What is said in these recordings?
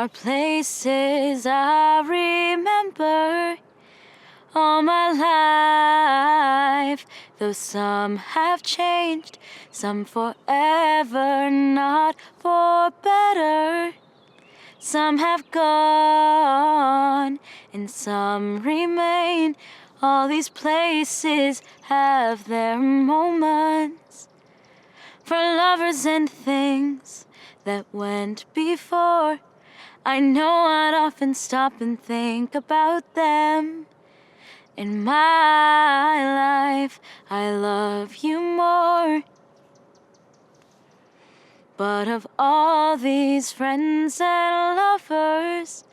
are places I remember all my life, though some have changed, some forever, not for better. Some have gone, and some remain. All these places have their moments for lovers and things that went before. I know I'd often stop and think about them. In my life, I love you more. But of all these friends and lovers,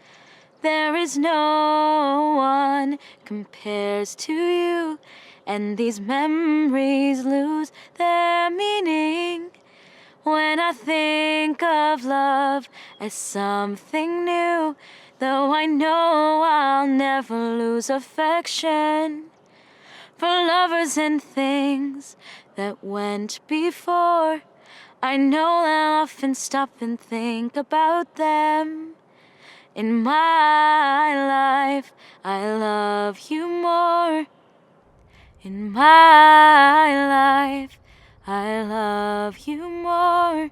there is no one compares to you. And these memories lose their meaning when I think of love as something new. Though I know I'll never lose affection for lovers and things that went before. I know I'll often stop and think about them. In my life, I love you more. In my life, I love you more.